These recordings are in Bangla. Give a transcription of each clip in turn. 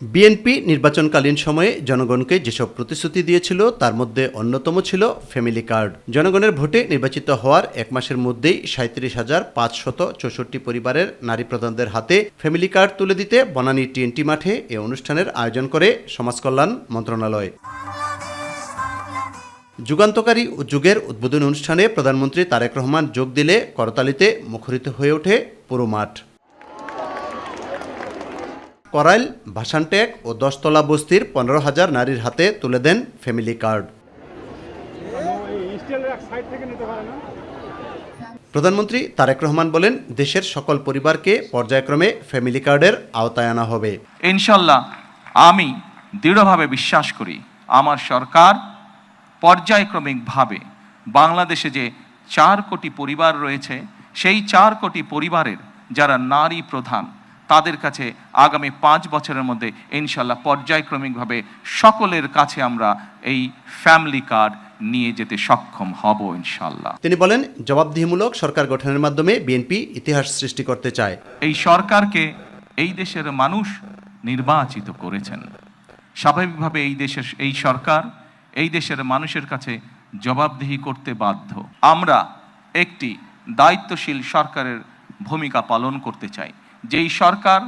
বিএনপি নির্বাচনকালীন সময়ে জনগণকে যেসব প্রতিশ্রুতি দিয়েছিল তার মধ্যে অন্যতম ছিল ফ্যামিলি কার্ড। জনগণের ভোটে নির্বাচিত হওয়ার এক মাসের মধ্যেই 37,564 পরিবারের নারী প্রধানদের হাতে ফ্যামিলি কার্ড তুলে দিতে বনানী টিএনটি মাঠে এ অনুষ্ঠানের আয়োজন করে সমাজকল্যাণ মন্ত্রণালয়। যুগান্তকারী যুগের উদ্বোধনী অনুষ্ঠানে প্রধানমন্ত্রী তারেক রহমান যোগ দিলে করতালিতে মুখরিত হয়ে ওঠে পুরো মাঠ। করাইল, ভাসানটেক ও 10তলা বস্তির 15,000 নারীর হাতে তুলে দেন ফ্যামিলি কার্ড। প্রধানমন্ত্রী তারেক রহমান বলেন, দেশের সকল পরিবারকে পর্যায়ক্রমে ফ্যামিলি কার্ডের আওতায় আনা হবে। ইনশাল্লাহ আমি দৃঢ়ভাবে বিশ্বাস করি আমার সরকার পর্যায়ক্রমিকভাবে বাংলাদেশে যে 4 কোটি পরিবার রয়েছে সেই 4 কোটি পরিবারের যারা নারী প্রধান তাদের কাছে আগামী 5 বছরের মধ্যে ইনশাল্লাহ পর্যায়ক্রমিকভাবে সকলের কাছে আমরা এই ফ্যামিলি কার্ড নিয়ে যেতে সক্ষম হব ইনশাল্লাহ। তিনি বলেন, জবাবদিহিমূলক সরকার গঠনের মাধ্যমে বিএনপি ইতিহাস সৃষ্টি করতে চায়। এই সরকারকে এই দেশের মানুষ নির্বাচিত করেছেন। স্বাভাবিকভাবে এই সরকার এই দেশের মানুষের কাছে জবাবদিহি করতে বাধ্য। আমরা একটি দায়িত্বশীল সরকারের ভূমিকা পালন করতে চাই, যেই সরকার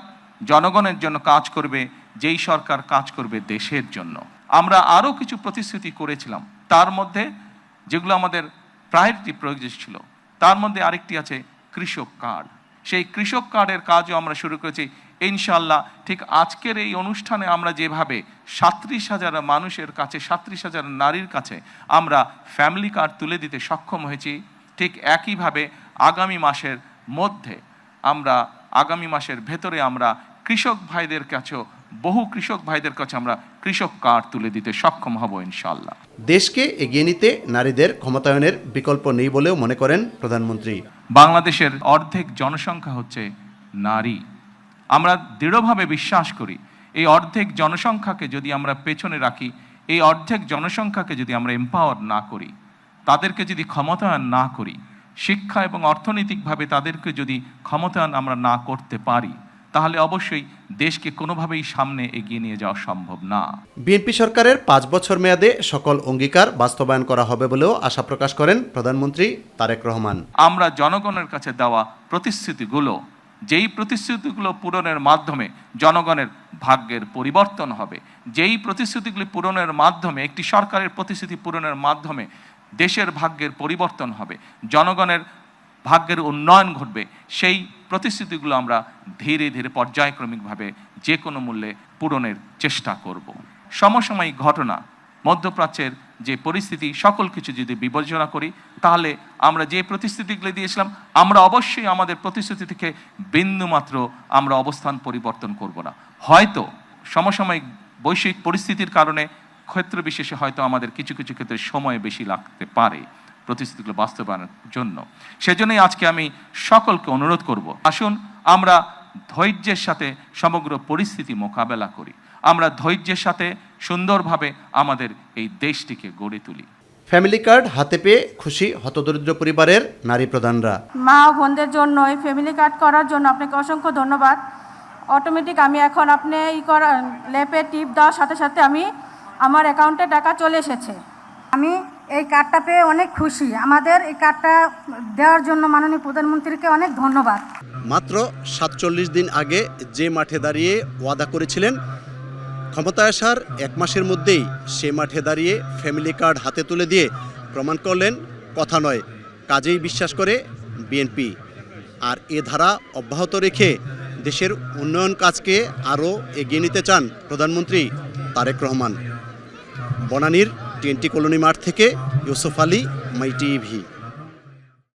জনগণের জন্য কাজ করবে, যেই সরকার কাজ করবে দেশের জন্য। আমরা আরও কিছু প্রতিশ্রুতি করেছিলাম, তার মধ্যে যেগুলো আমাদের প্রায়োরিটি প্রজেক্ট ছিল তার মধ্যে আরেকটি আছে কৃষক কার্ড। সেই কৃষক কার্ডের কাজও আমরা শুরু করেছি ইনশাল্লাহ। ঠিক আজকের এই অনুষ্ঠানে আমরা যেভাবে 37,000 মানুষের কাছে, 37,000 নারীর কাছে আমরা ফ্যামিলি কার্ড তুলে দিতে সক্ষম হয়েছি, ঠিক একইভাবে আগামী মাসের ভেতরে আমরা কৃষক ভাইদের কাছেও বহু কৃষক ভাইদের কাছে আমরা কৃষক কার্ড তুলে দিতে সক্ষম হব ইনশাল্লাহ। দেশকে এগিয়ে নিতে নারীদের ক্ষমতায়নের বিকল্প নেই বলেও মনে করেন প্রধানমন্ত্রী। বাংলাদেশের অর্ধেক জনসংখ্যা হচ্ছে নারী। আমরা দৃঢ়ভাবে বিশ্বাস করি এই অর্ধেক জনসংখ্যাকে যদি আমরা পেছনে রাখি, এই অর্ধেক জনসংখ্যাকে যদি আমরা এম্পাওয়ার না করি, তাদেরকে যদি ক্ষমতায়ন না করি, শিক্ষা এবং অর্থনৈতিকভাবে তাদেরকে যদি ক্ষমতায়ন আমরা না করতে পারি, তাহলে অবশ্যই দেশকে কোনোভাবেই সামনে এগিয়ে নিয়ে যাওয়া সম্ভব না। বিএনপি সরকারের 5 বছর মেয়াদে সকল অঙ্গীকার বাস্তবায়ন করা হবে বলেও আশা প্রকাশ করেন প্রধানমন্ত্রী তারেক রহমান। আমরা জনগণের কাছে দেওয়া প্রতিশ্রুতিগুলো, যেই প্রতিশ্রুতিগুলো পূরণের মাধ্যমে জনগণের ভাগ্যের পরিবর্তন হবে, যেই প্রতিশ্রুতিগুলি পূরণের মাধ্যমে, একটি সরকারের প্রতিশ্রুতি পূরণের মাধ্যমে দেশের ভাগ্যের পরিবর্তন হবে, জনগণের ভাগ্যের উন্নয়ন ঘটবে, সেই প্রতিশ্রুতিগুলো আমরা ধীরে ধীরে পর্যায়ক্রমিকভাবে যে কোনো মূল্যে পূরণের চেষ্টা করব। সমসাময়িক ঘটনা, মধ্যপ্রাচ্যের যে পরিস্থিতি, সকল কিছু যদি বিবেচনা করি, তাহলে আমরা যে প্রতিশ্রুতিগুলো দিয়েছিলাম আমরা অবশ্যই আমাদের প্রতিশ্রুতি থেকে বিন্দুমাত্র আমরা অবস্থান পরিবর্তন করব না। হয়তো সমসাময়িক বৈশ্বিক পরিস্থিতির কারণে ক্ষেত্র বিশেষে হয়তো আমাদের কিছু কিছু ক্ষেত্রে সময় বেশি লাগতে পারে প্রতিশ্রুতিগুলো বাস্তবায়নের জন্য। সেজন্যই আজকে আমি সকলকে অনুরোধ করব, আসুন আমরা ধৈর্যের সাথে সমগ্র পরিস্থিতি মোকাবেলা করি, আমরা ধৈর্যের সাথে সুন্দরভাবে আমাদের এই দেশটিকে গড়ে তুলি। ফ্যামিলি কার্ড হাতে পেয়ে খুশি হতদরিদ্র পরিবারের নারী প্রধানরা। মা বোনদের জন্য এই ফ্যামিলি কার্ড করার জন্য আপনাকে অসংখ্য ধন্যবাদ। অটোমেটিক আমি এখন আপনি ল্যাপে টিপ দেওয়ার সাথে সাথে আমার অ্যাকাউন্টে টাকা চলে এসেছে। আমি এই কার্ডটা পেয়ে অনেক খুশি। আমাদের এই কার্ডটা দেওয়ার জন্য মাননীয় প্রধানমন্ত্রীকে অনেক ধন্যবাদ। মাত্র 47 দিন আগে যে মাঠে দাঁড়িয়ে ওয়াদা করেছিলেন, ক্ষমতায় আসার 1 মাসের মধ্যেই সে মাঠে দাঁড়িয়ে ফ্যামিলি কার্ড হাতে তুলে দিয়ে প্রমাণ করলেন কথা নয়, কাজেই বিশ্বাস করে বিএনপি। আর এ ধারা অব্যাহত রেখে দেশের উন্নয়ন কাজকে আরও এগিয়ে নিতে চান প্রধানমন্ত্রী তারেক রহমান। বনানীর টিএনটি কলোনি মাঠ থেকে ইউসুফ আলী, মাই টিভি।